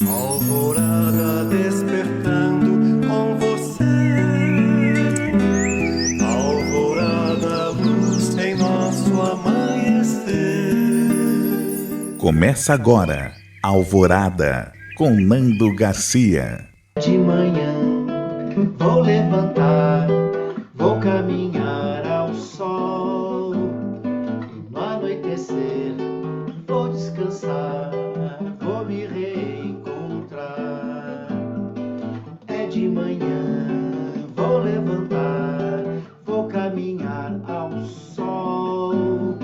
Alvorada despertando com você. Alvorada, luz em nosso amanhecer. Começa agora, Alvorada, com Nando Garcia. De manhã vou levantar, vou caminhar ao sol. E no anoitecer vou descansar, vou me reencontrar. É de manhã, vou levantar, vou caminhar ao sol.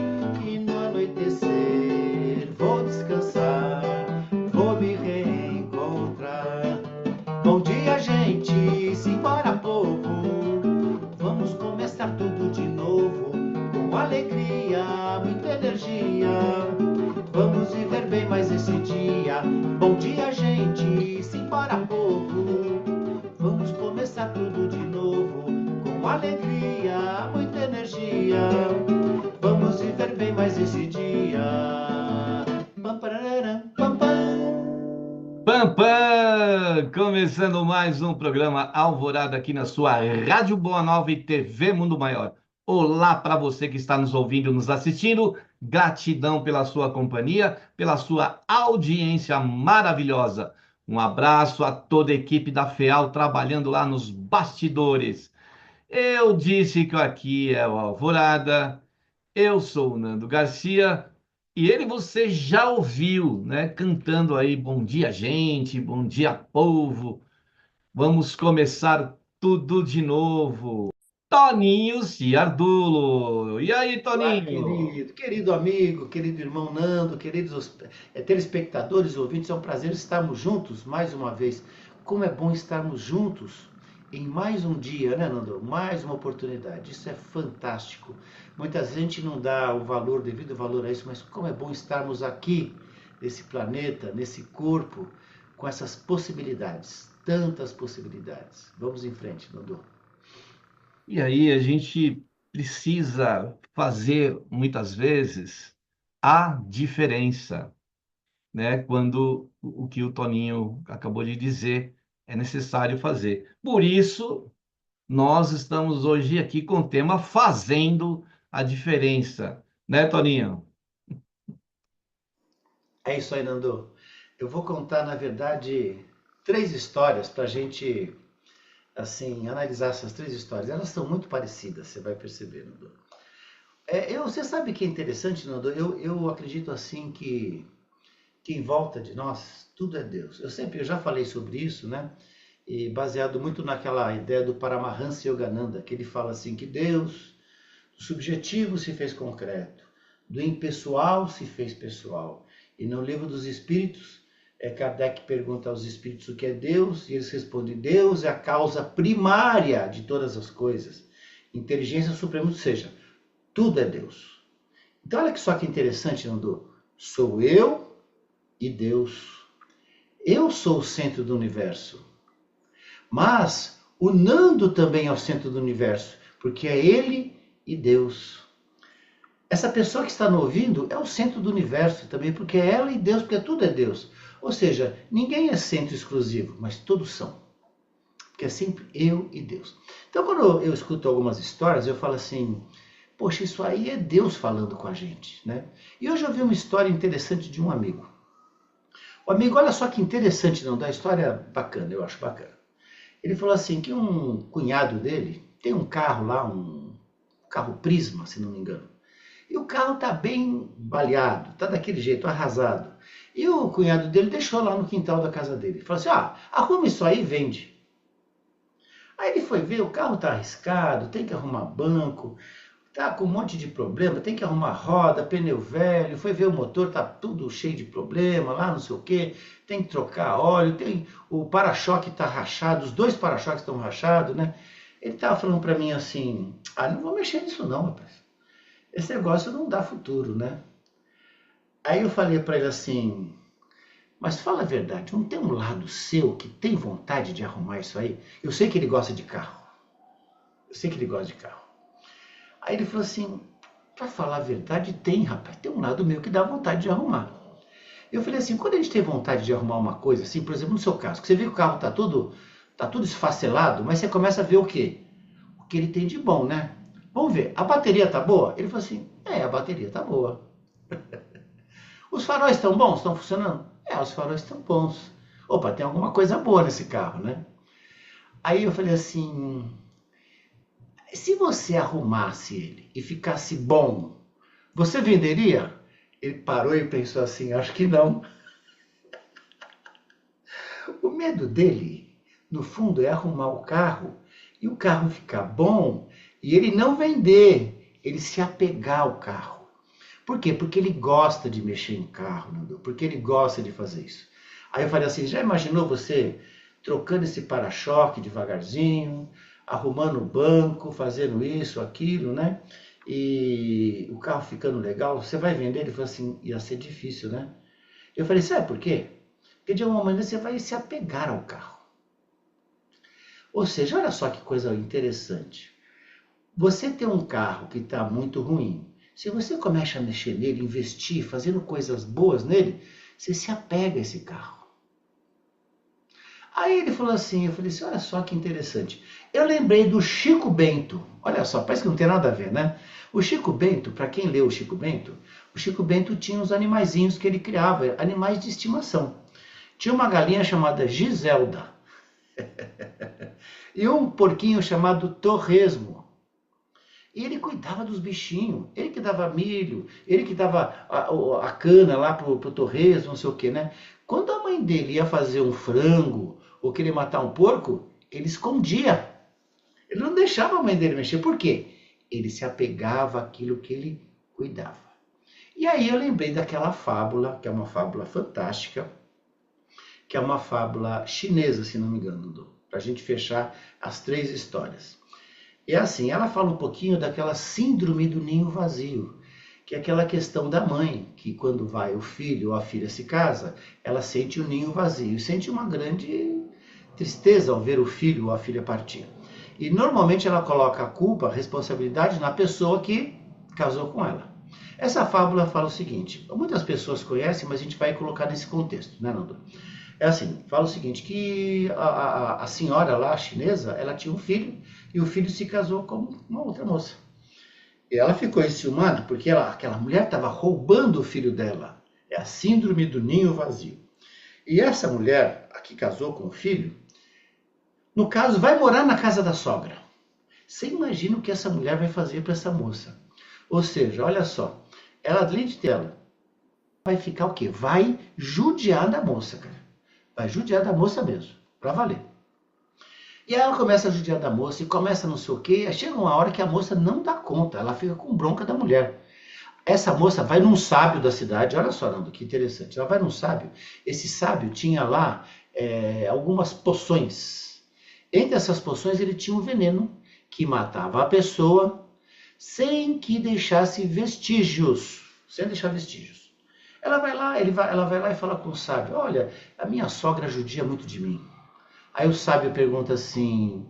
E no anoitecer vou descansar, vou me reencontrar. Bom dia, gente, simbora, povo. Vamos começar tudo de novo, com alegria, muita energia. Vamos viver bem mais esse dia. Bom dia, gente, simbora, povo. Vamos começar tudo de novo, com alegria, muita energia. Vamos viver bem mais esse dia. Pam, pararam, pam, pam. Pam, pam! Começando mais um programa Alvorada aqui na sua Rádio Boa Nova e TV Mundo Maior. Olá para você que está nos ouvindo, nos assistindo. Gratidão pela sua companhia, pela sua audiência maravilhosa. Um abraço a toda a equipe da FEAL trabalhando lá nos bastidores. Eu disse que aqui é o Alvorada. Eu sou o Nando Garcia. E ele você já ouviu, né? Cantando aí, bom dia, gente, bom dia, povo. Vamos começar tudo de novo. Toninho Ciardulo. E aí, Olá, Toninho? querido amigo, querido irmão Nando, queridos telespectadores e ouvintes, é um prazer estarmos juntos mais uma vez. Como é bom estarmos juntos em mais um dia, né, Nando? Mais uma oportunidade. Isso é fantástico. Muita gente não dá o valor, devido valor a isso, mas como é bom estarmos aqui, nesse planeta, nesse corpo, com essas possibilidades, tantas possibilidades. Vamos em frente, Nando. E aí, a gente precisa fazer, muitas vezes, a diferença, né? Quando o que o Toninho acabou de dizer é necessário fazer. Por isso, nós estamos hoje aqui com o tema Fazendo a Diferença, né, Toninho? É isso aí, Nando. Eu vou contar, na verdade, três histórias para a gente, assim, analisar essas três histórias. Elas são muito parecidas, você vai perceber, Nando. Você sabe que é interessante, Nando? Eu acredito, assim, que em volta de nós, tudo é Deus. Eu já falei sobre isso, né? E baseado muito naquela ideia do Paramahansa Yogananda, que ele fala assim, que Deus, do subjetivo se fez concreto, do impessoal se fez pessoal. E no Livro dos Espíritos, Kardec pergunta aos espíritos o que é Deus, e eles respondem, Deus é a causa primária de todas as coisas. Inteligência suprema, ou seja, tudo é Deus. Então olha que só que interessante, Nando. Sou eu e Deus. Eu sou o centro do universo. Mas o Nando também é o centro do universo, porque é ele e Deus. Essa pessoa que está nos ouvindo é o centro do universo também, porque é ela e Deus, porque tudo é Deus. Ou seja, ninguém é centro exclusivo, mas todos são. Porque é sempre eu e Deus. Então, quando eu escuto algumas histórias, eu falo assim, poxa, isso aí é Deus falando com a gente, né? E hoje eu vi uma história interessante de um amigo. O amigo, olha só que interessante, não dá história bacana, eu acho bacana. Ele falou assim, que um cunhado dele tem um carro lá, um carro Prisma, se não me engano. E o carro está bem baleado, está daquele jeito, arrasado. E o cunhado dele deixou lá no quintal da casa dele. Falou assim, arruma isso aí e vende. Aí ele foi ver, o carro está arriscado, tem que arrumar banco, está com um monte de problema, tem que arrumar roda, pneu velho, foi ver o motor, está tudo cheio de problema, lá não sei o quê, tem que trocar óleo, o para-choque está rachado, os dois para-choques estão rachados, né? Ele estava falando para mim assim, não vou mexer nisso não, rapaz. Esse negócio não dá futuro, né? Aí eu falei para ele assim, mas fala a verdade, não tem um lado seu que tem vontade de arrumar isso aí? Eu sei que ele gosta de carro. Eu sei que ele gosta de carro. Aí ele falou assim, para falar a verdade, tem, rapaz, tem um lado meu que dá vontade de arrumar. Eu falei assim, quando a gente tem vontade de arrumar uma coisa, assim, por exemplo, no seu caso, que você vê que o carro tá tudo esfacelado, mas você começa a ver o quê? O que ele tem de bom, né? Vamos ver, a bateria tá boa? Ele falou assim, a bateria tá boa. Os faróis estão bons? Estão funcionando? Os faróis estão bons. Opa, tem alguma coisa boa nesse carro, né? Aí eu falei assim, se você arrumasse ele e ficasse bom, você venderia? Ele parou e pensou assim, acho que não. O medo dele, no fundo, é arrumar o carro e o carro ficar bom e ele não vender, ele se apegar ao carro. Por quê? Porque ele gosta de mexer em carro, Nando, porque ele gosta de fazer isso. Aí eu falei assim, já imaginou você trocando esse para-choque devagarzinho, arrumando o banco, fazendo isso, aquilo, né? E o carro ficando legal, você vai vender? Ele falou assim, ia ser difícil, né? Eu falei, sabe por quê? Porque de alguma maneira você vai se apegar ao carro. Ou seja, olha só que coisa interessante. Você tem um carro que está muito ruim. Se você começa a mexer nele, investir, fazendo coisas boas nele, você se apega a esse carro. Aí ele falou assim, eu falei assim, olha só que interessante. Eu lembrei do Chico Bento. Olha só, parece que não tem nada a ver, né? O Chico Bento, para quem leu o Chico Bento tinha uns animaizinhos que ele criava, animais de estimação. Tinha uma galinha chamada Giselda. E um porquinho chamado Torresmo. E ele cuidava dos bichinhos. Ele que dava milho, ele que dava a cana lá pro Torresmo, não sei o que, né? Quando a mãe dele ia fazer um frango ou queria matar um porco, ele escondia. Ele não deixava a mãe dele mexer. Por quê? Ele se apegava àquilo que ele cuidava. E aí eu lembrei daquela fábula, que é uma fábula fantástica, que é uma fábula chinesa, se não me engano, para a gente fechar as 3 histórias. E assim, ela fala um pouquinho daquela síndrome do ninho vazio, que é aquela questão da mãe, que quando vai o filho ou a filha se casa, ela sente o ninho vazio, sente uma grande tristeza ao ver o filho ou a filha partir. E normalmente ela coloca a culpa, a responsabilidade na pessoa que casou com ela. Essa fábula fala o seguinte, muitas pessoas conhecem, mas a gente vai colocar nesse contexto, né, Nando? É assim, fala o seguinte, que a senhora lá, a chinesa, ela tinha um filho, e o filho se casou com uma outra moça. E ela ficou enciumada, porque aquela mulher estava roubando o filho dela. É a síndrome do ninho vazio. E essa mulher, a que casou com o filho, no caso, vai morar na casa da sogra. Você imagina o que essa mulher vai fazer para essa moça. Ou seja, olha só, ela, além de ter ela, vai ficar o quê? Vai judiar da moça, cara. Vai judiar da moça mesmo, para valer. E aí ela começa a judiar da moça e começa não sei o quê. Aí chega uma hora que a moça não dá conta, ela fica com bronca da mulher. Essa moça vai num sábio da cidade, olha só, Nando, que interessante. Ela vai num sábio, esse sábio tinha lá algumas poções. Entre essas poções ele tinha um veneno que matava a pessoa sem que deixasse vestígios, sem deixar vestígios. Ela vai lá e fala com o sábio, olha, a minha sogra judia muito de mim. Aí o sábio pergunta assim,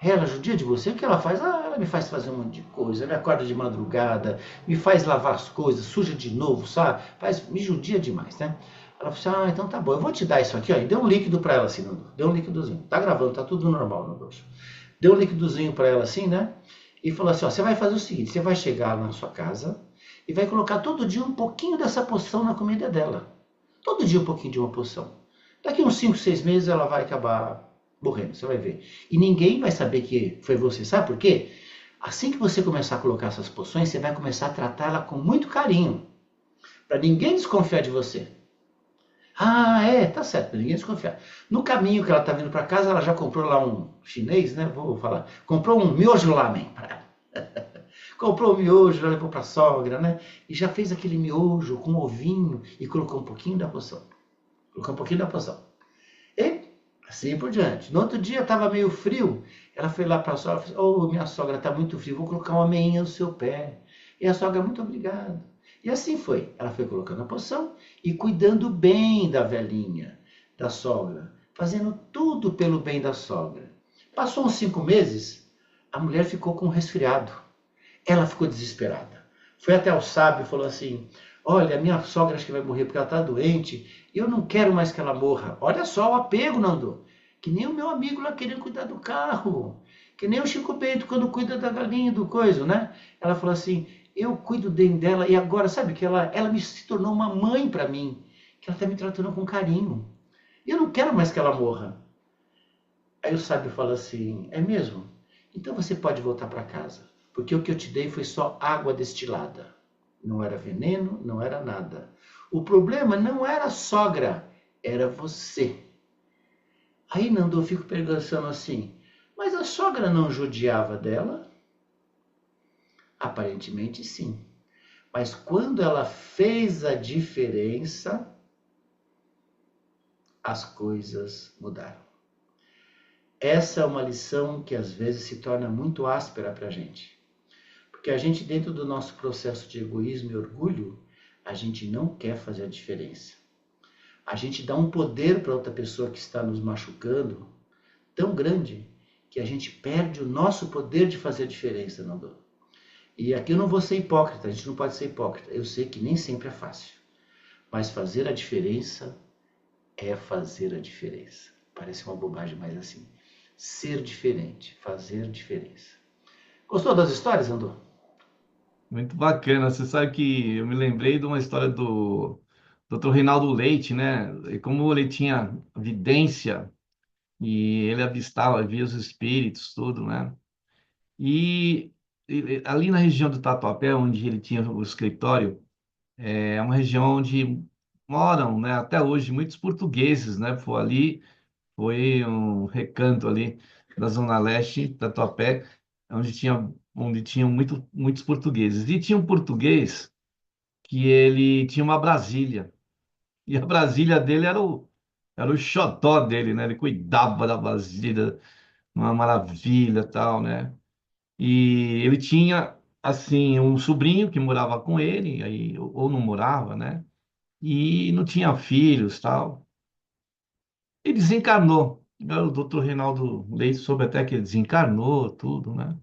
ela judia de você? O que ela faz? Ela me faz fazer um monte de coisa, ela me acorda de madrugada, me faz lavar as coisas, suja de novo, sabe? Me judia demais, né? Ela falou assim, então tá bom, eu vou te dar isso aqui, ó, e deu um líquido para ela assim, deu um líquidozinho, tá gravando, tá tudo normal no bolso. Deu um líquidozinho para ela assim, né? E falou assim, ó, você vai fazer o seguinte, você vai chegar na sua casa e vai colocar todo dia um pouquinho dessa poção na comida dela. Todo dia um pouquinho de uma poção. Daqui uns 5, 6 meses ela vai acabar morrendo, você vai ver. E ninguém vai saber que foi você, sabe por quê? Assim que você começar a colocar essas poções, você vai começar a tratá-la com muito carinho, para ninguém desconfiar de você. Tá certo, ninguém desconfiar. No caminho que ela tá vindo para casa, ela já comprou lá um chinês, né? Vou falar. Comprou um miojo lamen para ela. Comprou o miojo, levou para a sogra, né? E já fez aquele miojo com ovinho e colocou um pouquinho da poção. E assim por diante. No outro dia estava meio frio. Ela foi lá para a sogra e falou, minha sogra está muito frio, vou colocar uma meinha no seu pé. E a sogra, muito obrigada. E assim foi. Ela foi colocando a poção e cuidando bem da velhinha, da sogra. Fazendo tudo pelo bem da sogra. Passou uns 5 meses, a mulher ficou com um resfriado. Ela ficou desesperada. Foi até o sábio e falou assim, Olha, a minha sogra acho que vai morrer porque ela está doente e eu não quero mais que ela morra. Olha só o apego, Nando. Que nem o meu amigo lá querendo cuidar do carro. Que nem o Chico Bento quando cuida da galinha do coisa, né? Ela falou assim, eu cuido bem dela e agora, sabe que ela me se tornou uma mãe para mim. Que ela está me tratando com carinho. E eu não quero mais que ela morra. Aí o sábio fala assim, é mesmo? Então você pode voltar para casa. Porque o que eu te dei foi só água destilada. Não era veneno, não era nada. O problema não era a sogra, era você. Aí, Nando, eu fico pensando assim, mas a sogra não judiava dela? Aparentemente sim. Mas quando ela fez a diferença, as coisas mudaram. Essa é uma lição que às vezes se torna muito áspera para a gente. Porque a gente, dentro do nosso processo de egoísmo e orgulho, a gente não quer fazer a diferença. A gente dá um poder para outra pessoa que está nos machucando tão grande que a gente perde o nosso poder de fazer a diferença, Nando. E aqui eu não vou ser hipócrita, a gente não pode ser hipócrita. Eu sei que nem sempre é fácil. Mas fazer a diferença é fazer a diferença. Parece uma bobagem, mas assim, ser diferente, fazer diferença. Gostou das histórias, Nando? Muito bacana. Você sabe que eu me lembrei de uma história do Dr. Reinaldo Leite, né? E como ele tinha vidência e ele avistava, via os espíritos, tudo, né? E ali na região do Tatuapé, onde ele tinha o escritório, é uma região onde moram, né, até hoje muitos portugueses, né? Foi um recanto ali da Zona Leste, Tatuapé, onde tinham muitos portugueses. E tinha um português que ele tinha uma Brasília. E a Brasília dele era o xodó dele, né? Ele cuidava da Brasília, uma maravilha, tal, né? E ele tinha, assim, um sobrinho que morava com ele, aí, ou não morava, né? E não tinha filhos, tal. E desencarnou. O doutor Reinaldo Leite soube até que ele desencarnou, tudo, né?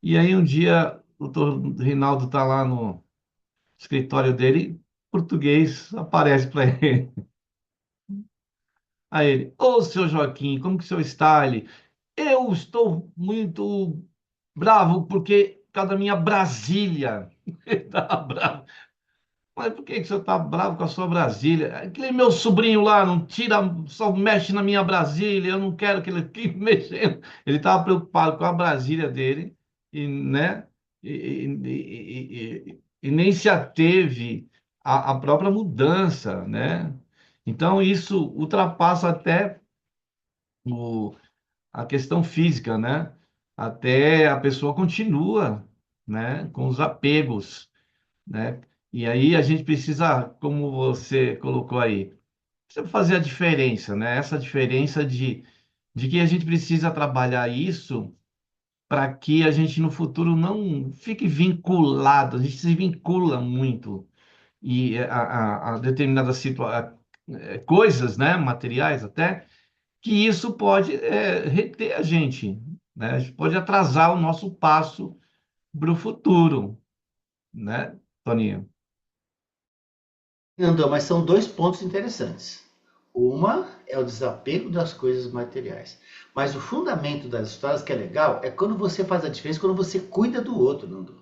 E aí um dia o doutor Reinaldo está lá no escritório dele, português aparece para ele. Aí ele, ô, seu Joaquim, como que o senhor está? Ele, eu estou muito bravo porque por causa da minha Brasília. Ele estava bravo. Mas por que que o senhor está bravo com a sua Brasília? Aquele meu sobrinho lá não tira, só mexe na minha Brasília, eu não quero que ele fique mexendo. Ele estava preocupado com a Brasília dele, e, né? E nem se ateve à própria mudança, né? Então, isso ultrapassa até o, a questão física, né? Até a pessoa continua, né? Com os apegos, né? E aí a gente precisa, como você colocou aí, precisa fazer a diferença, né? Essa diferença de que a gente precisa trabalhar isso para que a gente no futuro não fique vinculado, a gente se vincula muito e a determinadas coisas, né? Materiais até, que isso pode reter a gente, né? A gente pode atrasar o nosso passo para o futuro, né, Toninho? Nando, mas são dois pontos interessantes. Uma é o desapego das coisas materiais. Mas o fundamento das histórias que é legal é quando você faz a diferença, quando você cuida do outro, Nando.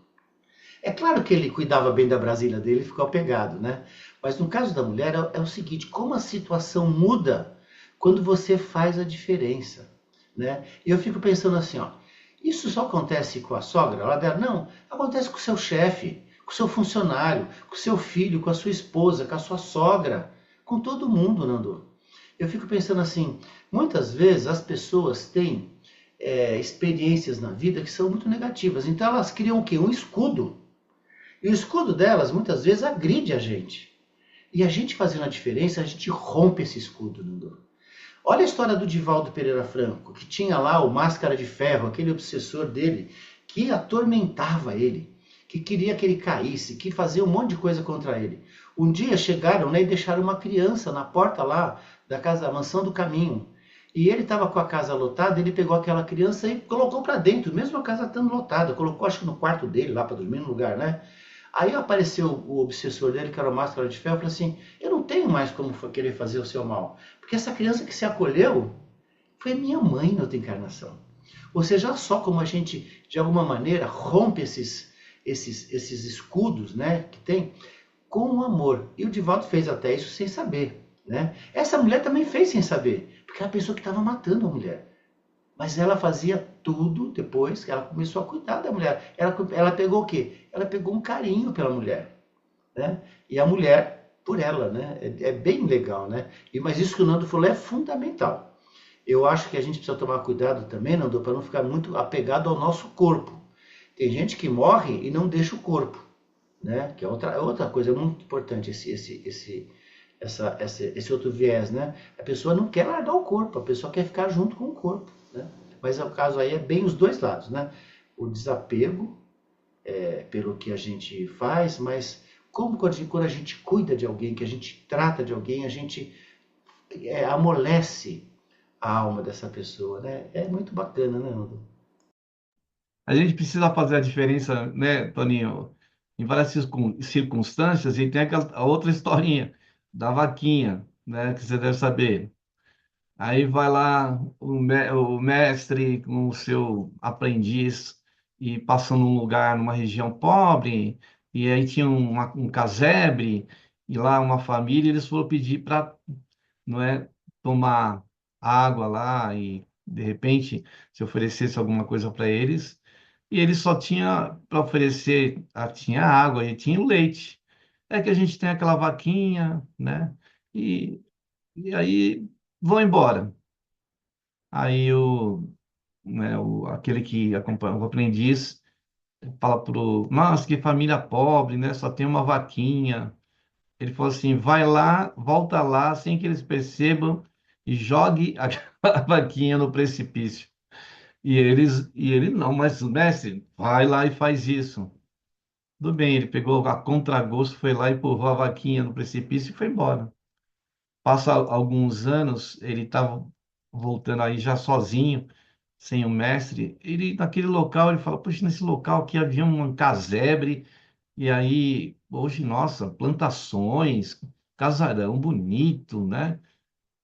É claro que ele cuidava bem da Brasília dele e ficou apegado, né? Mas no caso da mulher é o seguinte, como a situação muda quando você faz a diferença, né? E eu fico pensando assim, ó, isso só acontece com a sogra lá dela? Não, acontece com o seu chefe, com o seu funcionário, com o seu filho, com a sua esposa, com a sua sogra, com todo mundo, Nando. Eu fico pensando assim, muitas vezes as pessoas têm experiências na vida que são muito negativas, então elas criam o quê? Um escudo. E o escudo delas, muitas vezes, agride a gente. E a gente fazendo a diferença, a gente rompe esse escudo, Nando. Olha a história do Divaldo Pereira Franco, que tinha lá o Máscara de Ferro, aquele obsessor dele, que atormentava ele, que queria que ele caísse, que fazia um monte de coisa contra ele. Um dia chegaram, né, e deixaram uma criança na porta lá da casa, da mansão do caminho. E ele estava com a casa lotada, ele pegou aquela criança e colocou para dentro, mesmo a casa estando lotada, colocou acho que no quarto dele, lá para dormir no lugar, né? Aí apareceu o obsessor dele, que era o Máscara de Ferro, e falou assim, eu não tenho mais como querer fazer o seu mal, porque essa criança que se acolheu foi minha mãe na outra encarnação. Ou seja, olha só como a gente, de alguma maneira, rompe esses escudos, né, que tem, com o amor. E o Divaldo fez até isso sem saber, né? Essa mulher também fez sem saber, porque era a pessoa que estava matando a mulher. Mas ela fazia tudo depois que ela começou a cuidar da mulher. Ela pegou o quê? Ela pegou um carinho pela mulher, né? E a mulher por ela, né? É bem legal, né? Mas isso que o Nando falou é fundamental. Eu acho que a gente precisa tomar cuidado também, Nando, para não ficar muito apegado ao nosso corpo. Tem gente que morre e não deixa o corpo, né? Que é outra coisa muito importante, esse outro viés, né? A pessoa não quer largar o corpo, a pessoa quer ficar junto com o corpo, né? Mas o caso aí é bem os dois lados, né? O desapego pelo que a gente faz, mas como quando a gente cuida de alguém, que a gente trata de alguém, a gente amolece a alma dessa pessoa, né? É muito bacana, né, Nando? A gente precisa fazer a diferença, né, Toninho, em várias circunstâncias, e tem a outra historinha da vaquinha, né, que você deve saber. Aí vai lá o mestre com o seu aprendiz e passando num lugar, numa região pobre, e aí tinha um casebre, e lá uma família, eles foram pedir para, não é, tomar água lá, e de repente se oferecesse alguma coisa para eles, e eles só tinha para oferecer, tinha água e tinha o leite. É que a gente tem aquela vaquinha, né? E aí vão embora. Aí aquele que acompanha o aprendiz fala nossa, que família pobre, né? Só tem uma vaquinha. Ele falou assim, vai lá, volta lá, sem que eles percebam, e jogue a vaquinha no precipício. E ele, não, mas mestre, vai lá e faz isso. Tudo bem, ele pegou a contragosto, foi lá e empurrou a vaquinha no precipício e foi embora. Passa alguns anos, ele estava voltando aí já sozinho, sem o mestre. Ele, naquele local, ele fala, poxa, nesse local aqui havia um casebre, e aí, hoje, nossa, plantações, casarão bonito, né?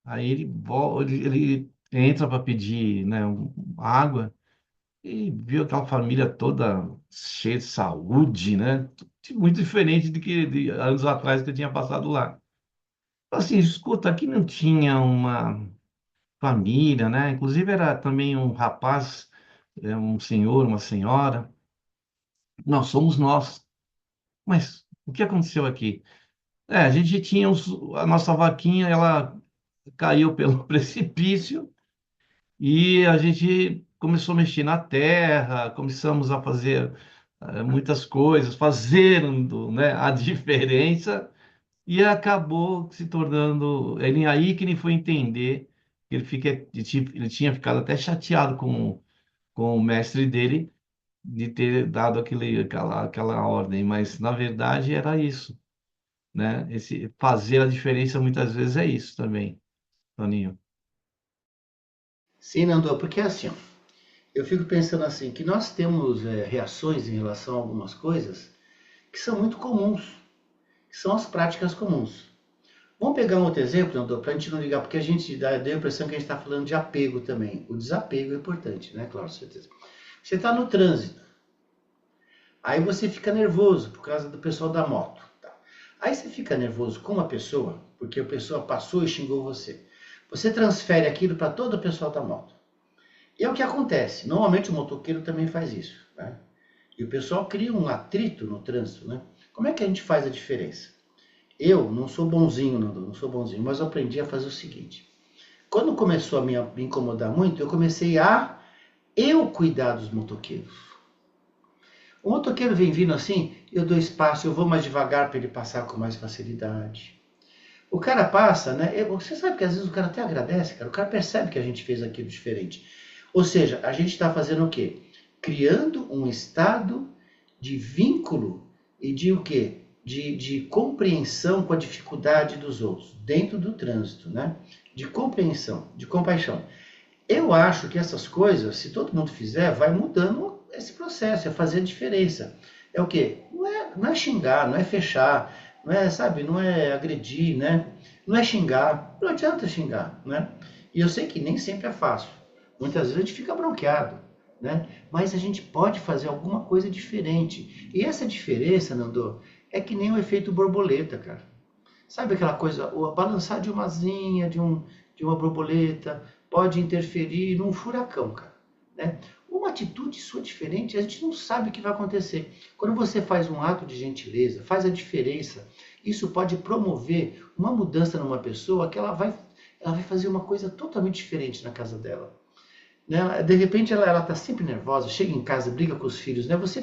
Aí ele entra para pedir, né, água, e viu aquela família toda cheia de saúde, né? Muito diferente de anos atrás que eu tinha passado lá. Assim, escuta, aqui não tinha uma família, né? Inclusive era também um rapaz, um senhor, uma senhora. Nós somos nós. Mas o que aconteceu aqui? A gente tinha a nossa vaquinha, ela caiu pelo precipício e a gente começou a mexer na terra, começamos a fazer muitas coisas, fazendo, né, a diferença. E acabou se tornando. Ele aí que ele foi entender que ele tinha ficado até chateado com o mestre dele de ter dado aquela ordem, mas na verdade era isso, né? Esse fazer a diferença muitas vezes é isso também, Toninho. Sim, Nando, porque assim, ó, eu fico pensando assim, que nós temos reações em relação a algumas coisas que são muito comuns, que são as práticas comuns. Vamos pegar um outro exemplo, Nando, para a gente não ligar, porque a gente dá a impressão que a gente está falando de apego também. O desapego é importante, né? Claro, certeza. Você está no trânsito, aí você fica nervoso por causa do pessoal da moto. Tá? Aí você fica nervoso com uma pessoa, porque a pessoa passou e xingou você. Você transfere aquilo para todo o pessoal da moto. E é o que acontece. Normalmente o motoqueiro também faz isso. Né? E o pessoal cria um atrito no trânsito. Né? Como é que a gente faz a diferença? Eu não sou bonzinho, não sou bonzinho, mas eu aprendi a fazer o seguinte. Quando começou a me incomodar muito, eu comecei a cuidar dos motoqueiros. O motoqueiro vem vindo assim, eu dou espaço, eu vou mais devagar para ele passar com mais facilidade. O cara passa, né? Você sabe que às vezes o cara até agradece, cara. O cara percebe que a gente fez aquilo diferente. Ou seja, a gente está fazendo o quê? Criando um estado de vínculo e de o quê? De compreensão com a dificuldade dos outros, dentro do trânsito, né? De compreensão, de compaixão. Eu acho que essas coisas, se todo mundo fizer, vai mudando esse processo, é fazer a diferença. É o quê? não é xingar, não é fechar, não é, sabe, não é agredir, né? Não é xingar, não adianta xingar, né? E eu sei que nem sempre é fácil. Muitas vezes a gente fica bronqueado, né? Mas a gente pode fazer alguma coisa diferente. E essa diferença, Nando, é que nem o efeito borboleta, cara. Sabe aquela coisa, o balançar de uma asinha, de uma borboleta, pode interferir num furacão, cara, né? Uma atitude sua diferente, a gente não sabe o que vai acontecer. Quando você faz um ato de gentileza, faz a diferença, isso pode promover uma mudança numa pessoa que ela vai fazer uma coisa totalmente diferente na casa dela, né? De repente ela está sempre nervosa, chega em casa, briga com os filhos, né? Você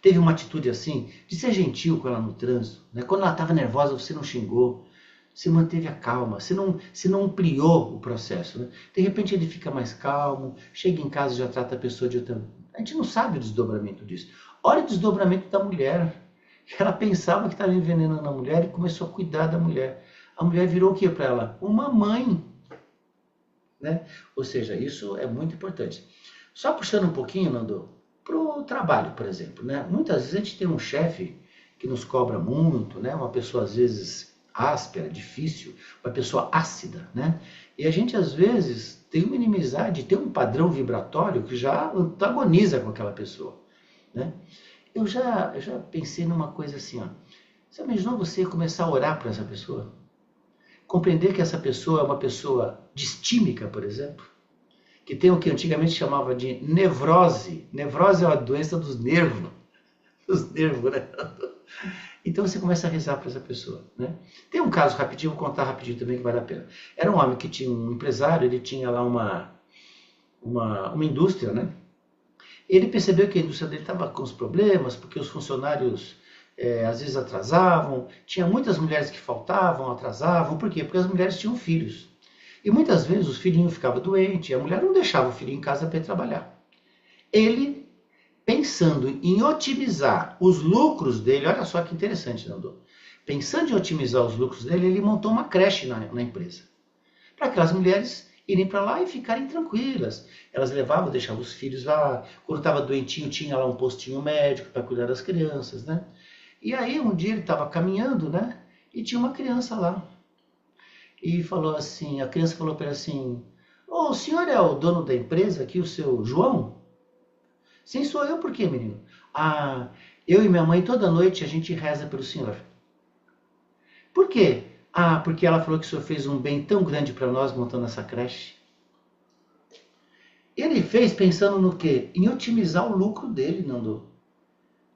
teve uma atitude assim, de ser gentil com ela no trânsito, né? Quando ela estava nervosa, você não xingou, você manteve a calma, você não ampliou o processo, né? De repente ele fica mais calmo, chega em casa e já trata a pessoa de outra... A gente não sabe o desdobramento disso. Olha o desdobramento da mulher. Ela pensava que estava envenenando a mulher e começou a cuidar da mulher. A mulher virou o que para ela? Uma mãe, né? Ou seja, isso é muito importante. Só puxando um pouquinho, Nando, para o trabalho, por exemplo, né? Muitas vezes a gente tem um chefe que nos cobra muito, né? Uma pessoa às vezes áspera, difícil, uma pessoa ácida, né? E a gente às vezes tem uma inimizade, tem um padrão vibratório que já antagoniza com aquela pessoa, né? Eu já pensei numa coisa assim, ó. Você imaginou você começar a orar por essa pessoa? Compreender que essa pessoa é uma pessoa distímica, por exemplo, que tem o que antigamente chamava de nevrose. Nevrose é uma doença dos nervos. Dos nervos, né? Então você começa a rezar para essa pessoa, né? Tem um caso rapidinho, vou contar rapidinho também que vale a pena. Era um homem que tinha um empresário, ele tinha lá uma indústria, né? Ele percebeu que a indústria dele estava com os problemas, porque os funcionários às vezes atrasavam, tinha muitas mulheres que faltavam, atrasavam, por quê? Porque as mulheres tinham filhos. E muitas vezes os filhinhos ficavam doentes, e a mulher não deixava o filho em casa para ir trabalhar. Ele, pensando em otimizar os lucros dele, olha só que interessante, Nando. Pensando em otimizar os lucros dele, ele montou uma creche na empresa. Para aquelas mulheres irem para lá e ficarem tranquilas. Elas levavam, deixavam os filhos lá. Quando estava doentinho, tinha lá um postinho médico para cuidar das crianças, né? E aí, um dia ele estava caminhando, né? E tinha uma criança lá. E falou assim, a criança falou para ele assim, ô, o senhor é o dono da empresa aqui, o seu João? Sim, sou eu, por quê, menino? Ah, eu e minha mãe, toda noite, a gente reza pelo senhor. Por quê? Ah, porque ela falou que o senhor fez um bem tão grande para nós montando essa creche. Ele fez pensando no quê? Em otimizar o lucro dele, Nando.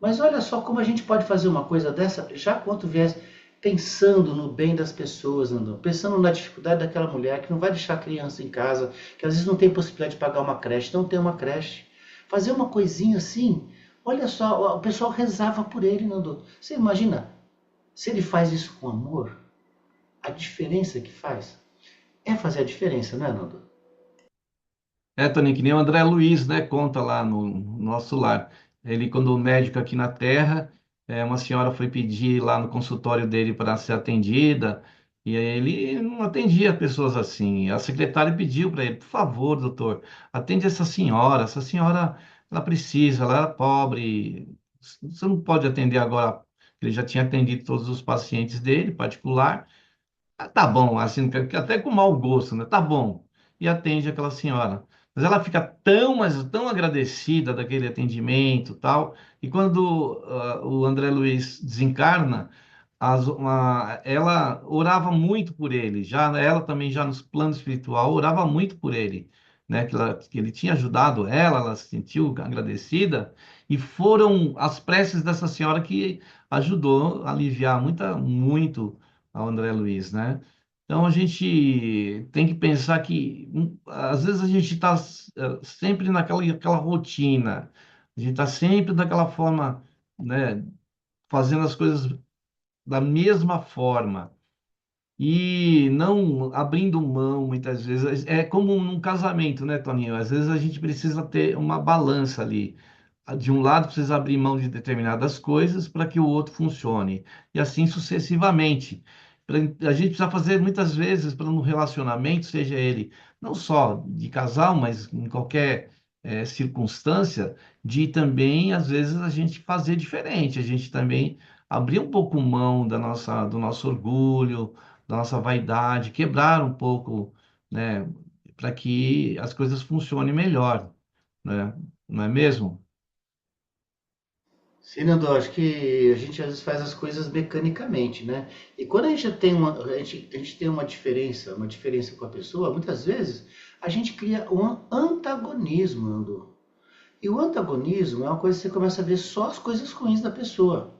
Mas olha só como a gente pode fazer uma coisa dessa, já quanto viés, pensando no bem das pessoas, Nando. Pensando na dificuldade daquela mulher que não vai deixar a criança em casa, que às vezes não tem possibilidade de pagar uma creche, não tem uma creche. Fazer uma coisinha assim, olha só, o pessoal rezava por ele, Nando. Você imagina, se ele faz isso com amor, a diferença que faz é fazer a diferença, né, Nando? Tony, que nem o André Luiz, né, conta lá no nosso lar. Ele, quando médico aqui na Terra, uma senhora foi pedir lá no consultório dele para ser atendida, e aí ele não atendia pessoas assim. A secretária pediu para ele, por favor, doutor, atende essa senhora, ela precisa, ela era pobre, você não pode atender agora. Ele já tinha atendido todos os pacientes dele, particular. Ah, tá bom, assim, até com mau gosto, né? Tá bom. E atende aquela senhora. Mas ela fica tão, mas tão agradecida daquele atendimento, e tal. E quando o André Luiz desencarna, ela orava muito por ele. Já ela também já no plano espiritual orava muito por ele, né? Que ele tinha ajudado ela se sentiu agradecida. E foram as preces dessa senhora que ajudou a aliviar muito ao André Luiz, né? Então a gente tem que pensar que às vezes a gente está sempre aquela rotina, a gente está sempre daquela forma, né, fazendo as coisas da mesma forma e não abrindo mão muitas vezes. É como num casamento, né, Toninho? Às vezes a gente precisa ter uma balança ali. De um lado, precisa abrir mão de determinadas coisas para que o outro funcione, e assim sucessivamente. A gente precisa fazer muitas vezes para um relacionamento, seja ele não só de casal, mas em qualquer circunstância de também, às vezes, a gente fazer diferente, a gente também abrir um pouco mão do nosso orgulho, da nossa vaidade, quebrar um pouco, né, para que as coisas funcionem melhor, né? Não é mesmo? Sim, Nando, acho que a gente às vezes faz as coisas mecanicamente, né? E quando a gente tem uma diferença com a pessoa, muitas vezes a gente cria um antagonismo, Nando. E o antagonismo é uma coisa que você começa a ver só as coisas ruins da pessoa.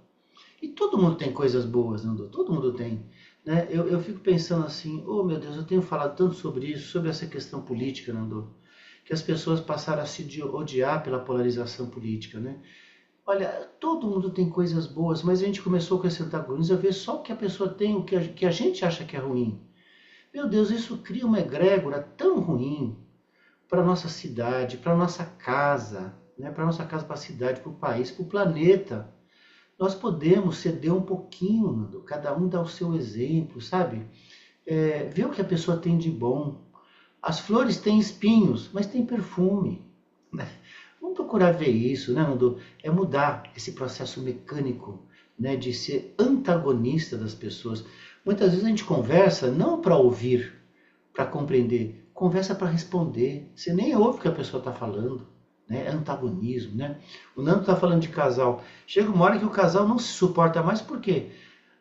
E todo mundo tem coisas boas, Nando, todo mundo tem. Né? Eu fico pensando assim, oh meu Deus, eu tenho falado tanto sobre isso, sobre essa questão política, Nando, que as pessoas passaram a se odiar pela polarização política, né? Olha, todo mundo tem coisas boas, mas a gente começou com esse antagonismo a ver só o que a pessoa tem, que a gente acha que é ruim. Meu Deus, isso cria uma egrégora tão ruim para a nossa cidade, para a nossa casa, né? Para a nossa casa, para a cidade, para o país, para o planeta. Nós podemos ceder um pouquinho, Nando, cada um dá o seu exemplo, sabe? Ver o que a pessoa tem de bom. As flores têm espinhos, mas têm perfume. Né? Vamos procurar ver isso, né, Nando? É mudar esse processo mecânico, né, de ser antagonista das pessoas. Muitas vezes a gente conversa não para ouvir, para compreender, conversa para responder. Você nem ouve o que a pessoa está falando. Né? É antagonismo, né? O Nando está falando de casal. Chega uma hora que o casal não se suporta mais, por quê?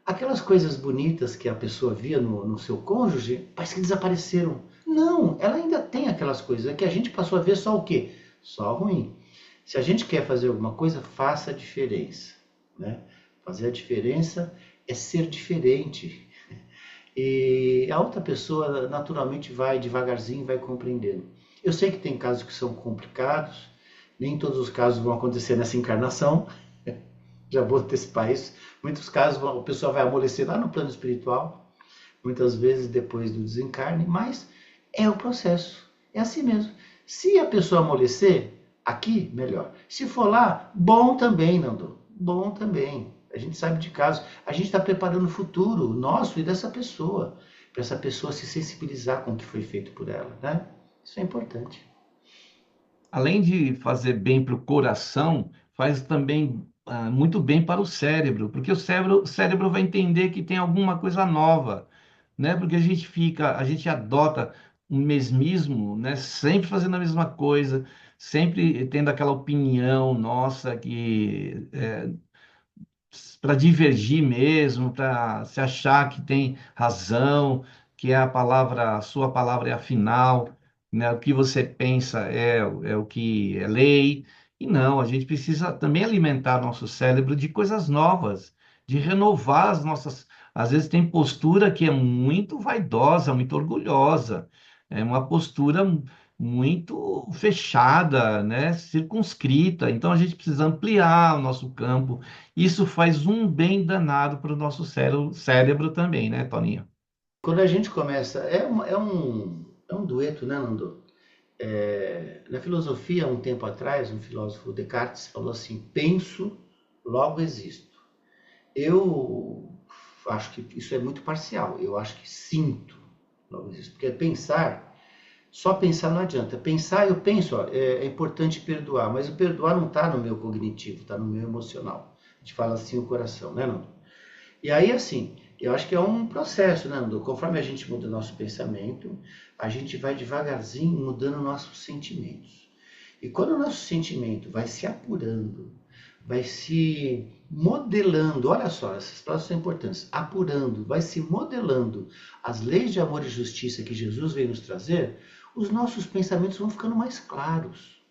Aquelas coisas bonitas que a pessoa via no seu cônjuge, parece que desapareceram. Não, ela ainda tem aquelas coisas. É que a gente passou a ver só o quê? Só ruim. Se a gente quer fazer alguma coisa, faça a diferença. Né? Fazer a diferença é ser diferente. E a outra pessoa naturalmente vai devagarzinho, vai compreendendo. Eu sei que tem casos que são complicados, nem todos os casos vão acontecer nessa encarnação, já vou antecipar isso. Muitos casos a pessoa vai amolecer lá no plano espiritual, muitas vezes depois do desencarne, mas é o processo, é assim mesmo. Se a pessoa amolecer, aqui, melhor. Se for lá, bom também, Nando, bom também. A gente sabe de casos, a gente está preparando o futuro nosso e dessa pessoa, para essa pessoa se sensibilizar com o que foi feito por ela, né? Isso é importante. Além de fazer bem para o coração, faz também muito bem para o cérebro, porque o cérebro vai entender que tem alguma coisa nova, né? Porque a gente adota um mesmismo, né? Sempre fazendo a mesma coisa, sempre tendo aquela opinião nossa que para divergir mesmo, para se achar que tem razão, que é a sua palavra é a final, né? O que você pensa é o que é lei. E não, a gente precisa também alimentar nosso cérebro de coisas novas, de renovar as nossas. Às vezes tem postura que é muito vaidosa, muito orgulhosa, é uma postura muito fechada, né? Circunscrita. Então a gente precisa ampliar o nosso campo. Isso faz um bem danado para o nosso cérebro também, né, Toninho? Quando a gente começa, é um dueto, né, Nando? Na filosofia, um tempo atrás, um filósofo Descartes falou assim: penso, logo existo. Eu acho que isso é muito parcial. Eu acho que sinto, logo existo. Porque pensar, só pensar não adianta. Pensar, eu penso, ó, é importante perdoar, mas o perdoar não está no meu cognitivo, está no meu emocional. A gente fala assim o coração, né, Nando? E aí, assim, eu acho que é um processo, né, Nando? Conforme a gente muda o nosso pensamento, a gente vai devagarzinho mudando nossos sentimentos. E quando o nosso sentimento vai se apurando, vai se modelando, olha só, essas palavras são importantes, apurando, vai se modelando as leis de amor e justiça que Jesus veio nos trazer, os nossos pensamentos vão ficando mais claros.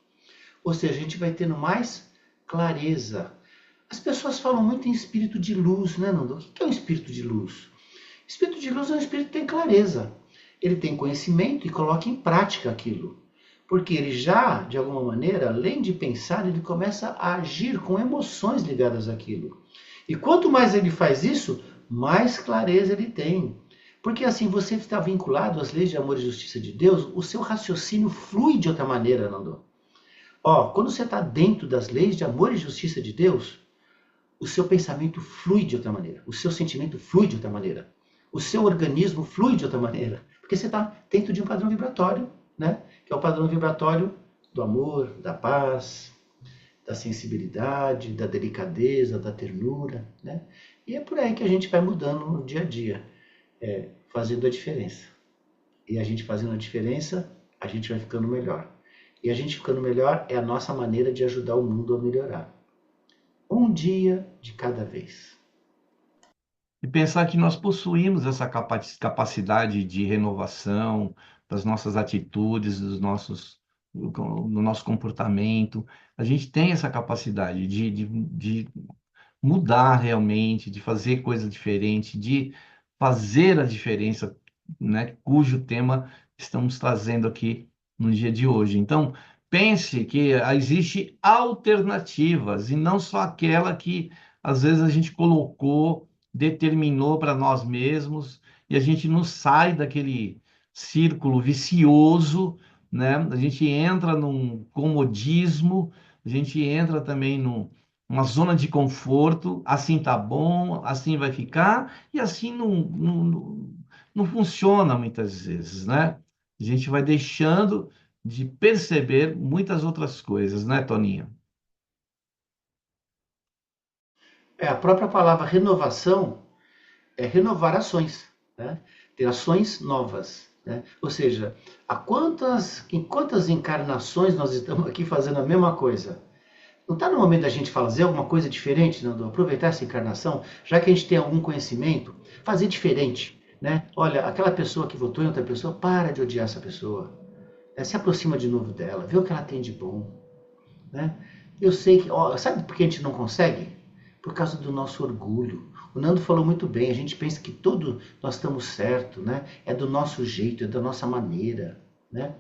Ou seja, a gente vai tendo mais clareza. As pessoas falam muito em espírito de luz, né, Nando? O que é um espírito de luz? Espírito de luz é um espírito que tem clareza. Ele tem conhecimento e coloca em prática aquilo. Porque ele já, de alguma maneira, além de pensar, ele começa a agir com emoções ligadas àquilo. E quanto mais ele faz isso, mais clareza ele tem. Porque assim, você está vinculado às leis de amor e justiça de Deus, o seu raciocínio flui de outra maneira, Nando. Ó, quando você está dentro das leis de amor e justiça de Deus, o seu pensamento flui de outra maneira, o seu sentimento flui de outra maneira, o seu organismo flui de outra maneira, porque você está dentro de um padrão vibratório, né? Que é o padrão vibratório do amor, da paz, da sensibilidade, da delicadeza, da ternura, né? E é por aí que a gente vai mudando no dia a dia, fazendo a diferença. E a gente fazendo a diferença, a gente vai ficando melhor. E a gente ficando melhor é a nossa maneira de ajudar o mundo a melhorar. Um dia de cada vez. E pensar que nós possuímos essa capacidade de renovação das nossas atitudes, do nosso comportamento. A gente tem essa capacidade de mudar realmente, de fazer coisa diferente, de fazer a diferença, né? Cujo tema estamos trazendo aqui no dia de hoje. Então, pense que existe alternativas e não só aquela que às vezes a gente colocou, determinou para nós mesmos e a gente não sai daquele círculo vicioso, né? A gente entra num comodismo, a gente entra também uma zona de conforto, assim tá bom, assim vai ficar, e assim não funciona muitas vezes, né? A gente vai deixando de perceber muitas outras coisas, né, Toninho? A própria palavra renovação é renovar ações, né? Ter ações novas, né? Ou seja, em quantas encarnações nós estamos aqui fazendo a mesma coisa? Não está no momento da gente fazer alguma coisa diferente, Nando? Aproveitar essa encarnação, já que a gente tem algum conhecimento, fazer diferente, né? Olha, aquela pessoa que votou em outra pessoa, para de odiar essa pessoa. Se aproxima de novo dela, vê o que ela tem de bom, né? Eu sei que, sabe por que a gente não consegue? Por causa do nosso orgulho. O Nando falou muito bem, a gente pensa que nós estamos certo, né? É do nosso jeito, é da nossa maneira, né?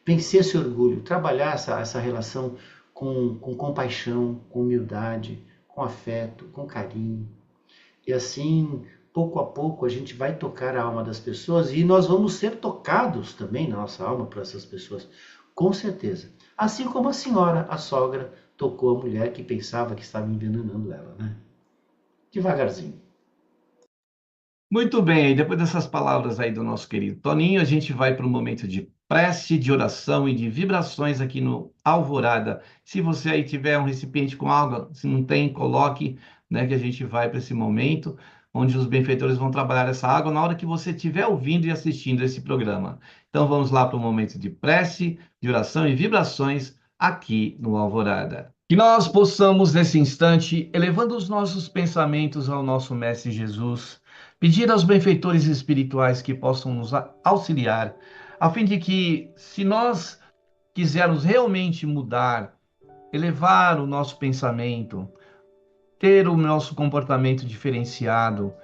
Vencer esse orgulho, trabalhar essa relação com compaixão, com humildade, com afeto, com carinho. E assim, pouco a pouco, a gente vai tocar a alma das pessoas e nós vamos ser tocados também na nossa alma por essas pessoas, com certeza. Assim como a senhora, a sogra, tocou a mulher que pensava que estava envenenando ela, né? Devagarzinho. Muito bem, depois dessas palavras aí do nosso querido Toninho, a gente vai para um momento de prece, de oração e de vibrações aqui no Alvorada. Se você aí tiver um recipiente com água, se não tem, coloque, né, que a gente vai para esse momento onde os benfeitores vão trabalhar essa água na hora que você estiver ouvindo e assistindo esse programa. Então vamos lá para o momento de prece, de oração e vibrações aqui no Alvorada. Que nós possamos, nesse instante, elevando os nossos pensamentos ao nosso Mestre Jesus, pedir aos benfeitores espirituais que possam nos auxiliar, a fim de que, se nós quisermos realmente mudar, elevar o nosso pensamento, ter o nosso comportamento diferenciado,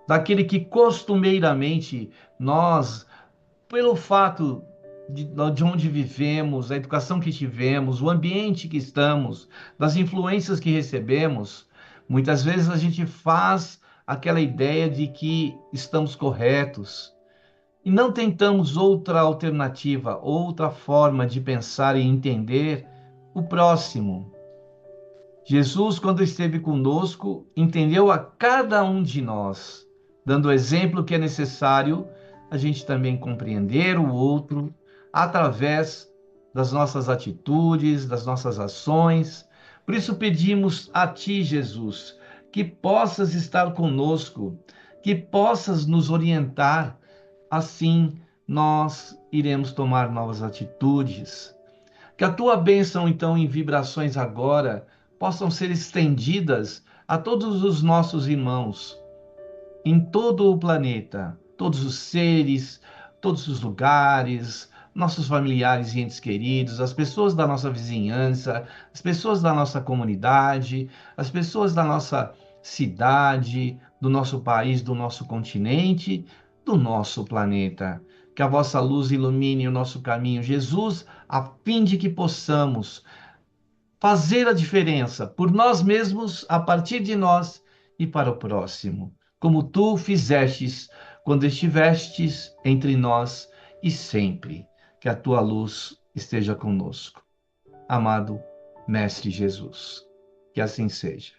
daquele que costumeiramente nós, pelo fato de onde vivemos, a educação que tivemos, o ambiente que estamos, das influências que recebemos, muitas vezes a gente faz aquela ideia de que estamos corretos e não tentamos outra alternativa, outra forma de pensar e entender o próximo. Jesus, quando esteve conosco, entendeu a cada um de nós, dando o exemplo que é necessário a gente também compreender o outro através das nossas atitudes, das nossas ações. Por isso pedimos a Ti, Jesus, que possas estar conosco, que possas nos orientar, assim nós iremos tomar novas atitudes. Que a Tua bênção, então, em vibrações agora, possam ser estendidas a todos os nossos irmãos, em todo o planeta, todos os seres, todos os lugares, nossos familiares e entes queridos, as pessoas da nossa vizinhança, as pessoas da nossa comunidade, as pessoas da nossa cidade, do nosso país, do nosso continente, do nosso planeta. Que a vossa luz ilumine o nosso caminho, Jesus, a fim de que possamos fazer a diferença por nós mesmos, a partir de nós e para o próximo, como tu fizestes quando estivestes entre nós e sempre. Que a tua luz esteja conosco. Amado Mestre Jesus, que assim seja.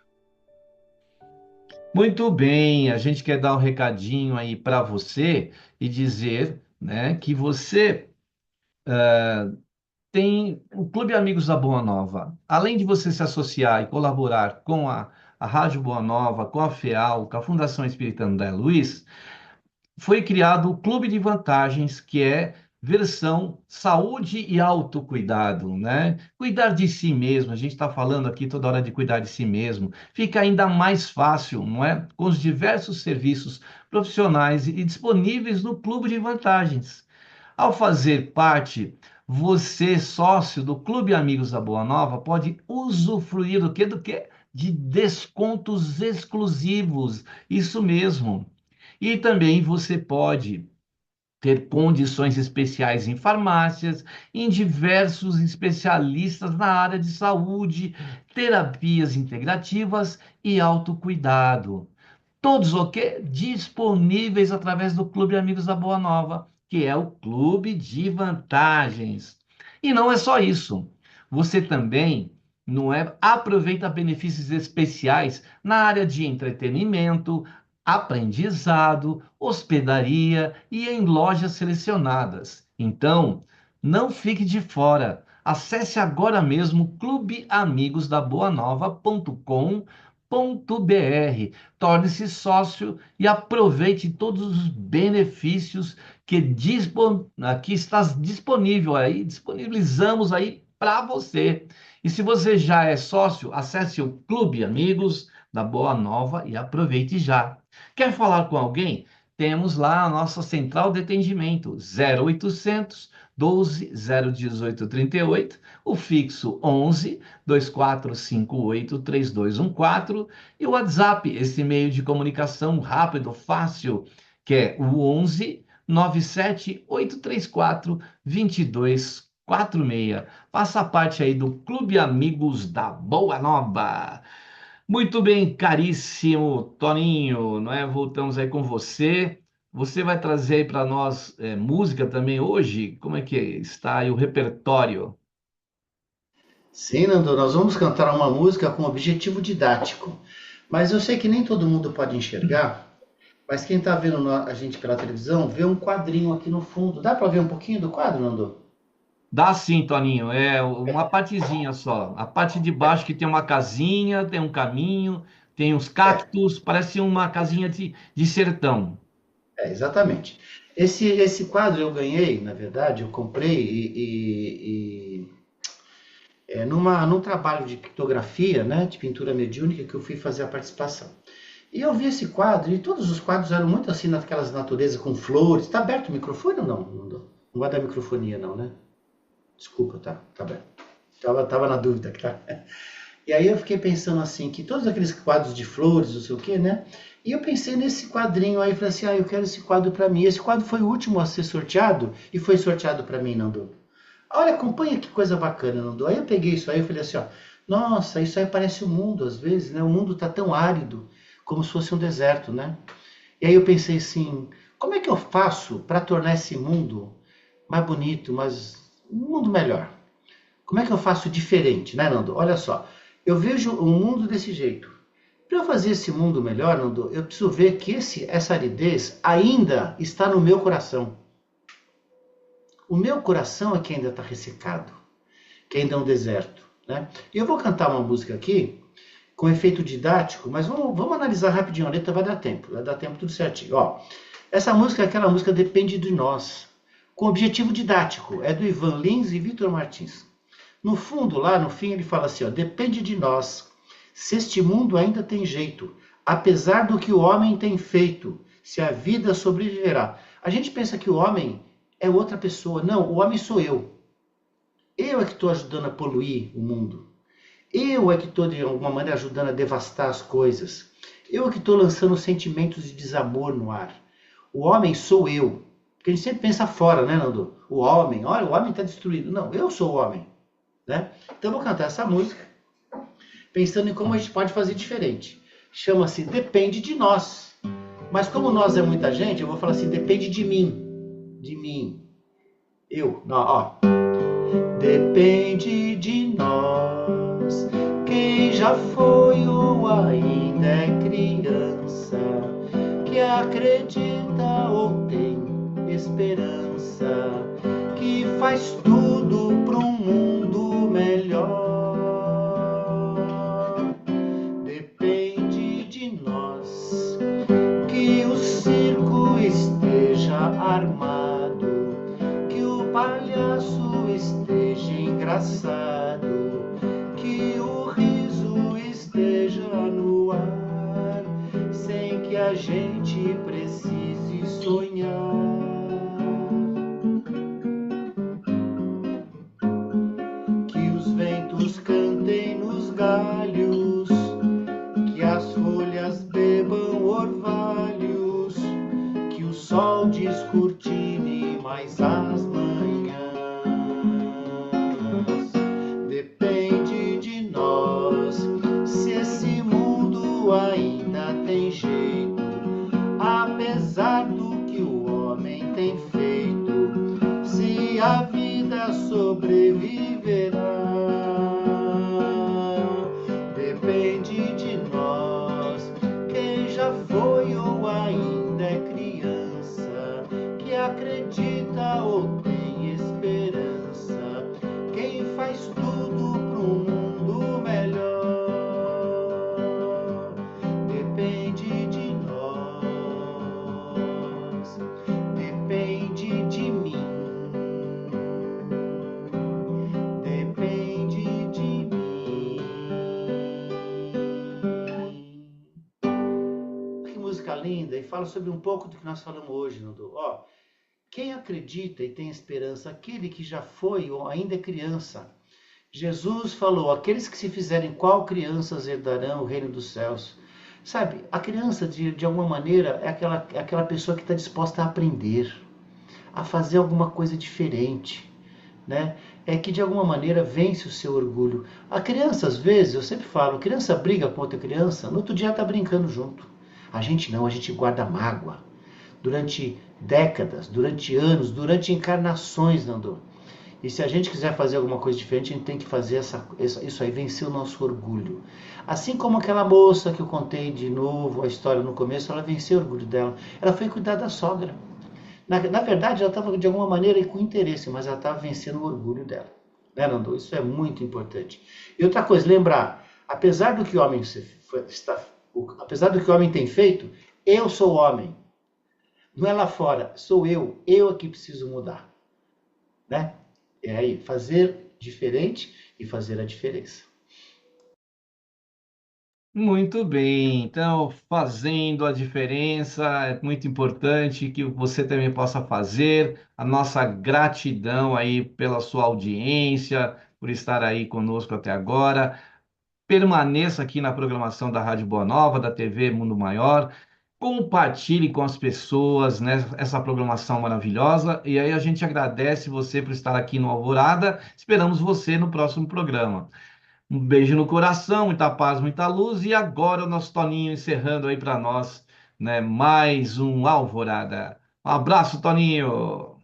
Muito bem, a gente quer dar um recadinho aí para você e dizer, né, que você tem o Clube Amigos da Boa Nova. Além de você se associar e colaborar com a Rádio Boa Nova, com a FEAL, com a Fundação Espírita André Luiz, foi criado o Clube de Vantagens, que é versão saúde e autocuidado, né? Cuidar de si mesmo, a gente está falando aqui toda hora de cuidar de si mesmo, fica ainda mais fácil, não é? Com os diversos serviços profissionais e disponíveis no Clube de Vantagens. Ao fazer parte, você, sócio do Clube Amigos da Boa Nova, pode usufruir do quê? Do quê? De descontos exclusivos, isso mesmo. E também você pode ter condições especiais em farmácias, em diversos especialistas na área de saúde, terapias integrativas e autocuidado. Todos o quê? Disponíveis através do Clube Amigos da Boa Nova, que é o Clube de Vantagens. E não é só isso. Você também não é aproveita benefícios especiais na área de entretenimento, aprendizado, hospedaria e em lojas selecionadas. Então, não fique de fora. Acesse agora mesmo clubeamigosdaboanova.com.br. Torne-se sócio e aproveite todos os benefícios que está disponível aí, disponibilizamos aí para você. E se você já é sócio, acesse o Clube Amigos da Boa Nova e aproveite já. Quer falar com alguém? Temos lá a nossa central de atendimento, 0800 12 018 38, o fixo 11 2458 3214 e o WhatsApp, esse meio de comunicação rápido, fácil, que é o 11 97 834 2246. Faça parte aí do Clube Amigos da Boa Nova. Muito bem, caríssimo Toninho, não é? Voltamos aí com você. Você vai trazer aí para nós música também hoje? Como é que está aí o repertório? Sim, Nando, nós vamos cantar uma música com objetivo didático. Mas eu sei que nem todo mundo pode enxergar, mas quem está vendo a gente pela televisão vê um quadrinho aqui no fundo. Dá para ver um pouquinho do quadro, Nando? Dá sim, Toninho, é uma partezinha só. A parte de baixo que tem uma casinha, tem um caminho, tem uns cactos, parece uma casinha de sertão. Exatamente. Esse quadro eu ganhei, na verdade, eu comprei num trabalho de pictografia, né, de pintura mediúnica, que eu fui fazer a participação. E eu vi esse quadro, e todos os quadros eram muito assim, naquelas naturezas com flores. Está aberto o microfone ou não? Não vai dar microfonia não, né? Desculpa, tá aberto. Tava na dúvida, tá? E aí eu fiquei pensando assim, que todos aqueles quadros de flores, não sei o quê, né? E eu pensei nesse quadrinho aí, falei assim, eu quero esse quadro para mim. Esse quadro foi o último a ser sorteado, e foi sorteado para mim, Nando. Olha, acompanha que coisa bacana, Nando. Aí eu peguei isso aí e falei assim, nossa, isso aí parece o mundo às vezes, né? O mundo tá tão árido, como se fosse um deserto, né? E aí eu pensei assim, como é que eu faço para tornar esse mundo mais bonito, um mundo melhor? Como é que eu faço diferente, né, Nando? Olha só, eu vejo o mundo desse jeito. Para eu fazer esse mundo melhor, Nando, eu preciso ver que essa aridez ainda está no meu coração. O meu coração é que ainda está ressecado, que ainda é um deserto, né? E eu vou cantar uma música aqui, com efeito didático, mas vamos analisar rapidinho a letra, vai dar tempo tudo certinho. Essa música é aquela música Depende de Nós, com objetivo didático, é do Ivan Lins e Vitor Martins. No fundo, lá no fim, ele fala assim, depende de nós, se este mundo ainda tem jeito, apesar do que o homem tem feito, se a vida sobreviverá. A gente pensa que o homem é outra pessoa. Não, o homem sou eu. Eu é que estou ajudando a poluir o mundo. Eu é que estou, de alguma maneira, ajudando a devastar as coisas. Eu é que estou lançando sentimentos de desamor no ar. O homem sou eu. Porque a gente sempre pensa fora, né, Nando? O homem, olha, o homem está destruído. Não, eu sou o homem. Né? Então eu vou cantar essa música, pensando em como a gente pode fazer diferente. Chama-se Depende de Nós. Mas como nós é muita gente, eu vou falar assim, depende de mim. De mim. Eu. Não, Depende de nós. Quem já foi ou ainda é criança, que acredita ou tem esperança, que faz tudo para um armado, que o palhaço esteja engraçado, que o riso esteja no ar, sem que a gente precise sonhar. Que os ventos cantem nos galhos, que as folhas bebam orvalhos, que o sol descortine mais as manhãs. Depende de nós se esse mundo ainda tem jeito, apesar do que o homem tem feito, se a vida sobreviverá. Depende de nós, quem já foi ou ainda é criança, que acredita ou tem esperança, quem faz tudo pro mundo melhor. Depende de nós, depende de mim, depende de mim. Que música linda, e fala sobre um pouco do que nós falamos hoje, Nando. Ó, quem acredita e tem esperança, aquele que já foi ou ainda é criança. Jesus falou, aqueles que se fizerem qual crianças herdarão o reino dos céus. Sabe, a criança, de alguma maneira, é aquela pessoa que está disposta a aprender, a fazer alguma coisa diferente, né? É que, de alguma maneira, vence o seu orgulho. A criança, às vezes, eu sempre falo, a criança briga com outra criança, no outro dia está brincando junto. A gente não, a gente guarda mágoa. Durante décadas, durante anos, durante encarnações, Nando. E se a gente quiser fazer alguma coisa diferente, a gente tem que fazer isso aí, vencer o nosso orgulho. Assim como aquela moça que eu contei de novo a história no começo, ela venceu o orgulho dela. Ela foi cuidar da sogra. Na verdade, ela estava de alguma maneira com interesse, mas ela estava vencendo o orgulho dela. Né, Nando? Isso é muito importante. E outra coisa, lembrar, apesar do que o homem tem feito, eu sou homem. Não é lá fora, sou eu aqui preciso mudar. Né? É aí, fazer diferente e fazer a diferença. Muito bem, então fazendo a diferença é muito importante que você também possa fazer. A nossa gratidão aí pela sua audiência, por estar aí conosco até agora. Permaneça aqui na programação da Rádio Boa Nova, da TV Mundo Maior. Compartilhe com as pessoas, né, essa programação maravilhosa. E aí a gente agradece você por estar aqui no Alvorada. Esperamos você no próximo programa. Um beijo no coração, muita paz, muita luz. E agora o nosso Toninho encerrando aí para nós, né, mais um Alvorada. Um abraço, Toninho.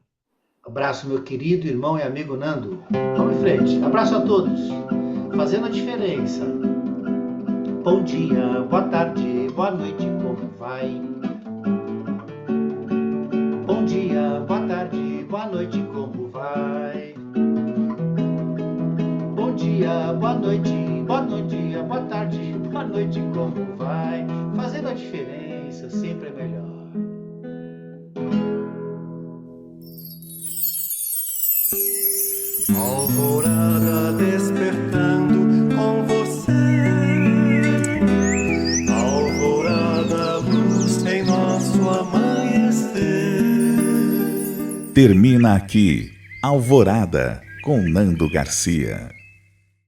Abraço, meu querido irmão e amigo Nando. Vamos em frente. Abraço a todos. Fazendo a diferença. Bom dia, boa tarde, boa noite, como vai? Bom dia, boa tarde, boa noite, como vai? Bom dia, boa noite, boa tarde, boa noite, como vai? Fazendo a diferença sempre é melhor. Alvorada despertando com você. Alvorada, luz em nosso amanhecer. Termina aqui Alvorada com Nando Garcia.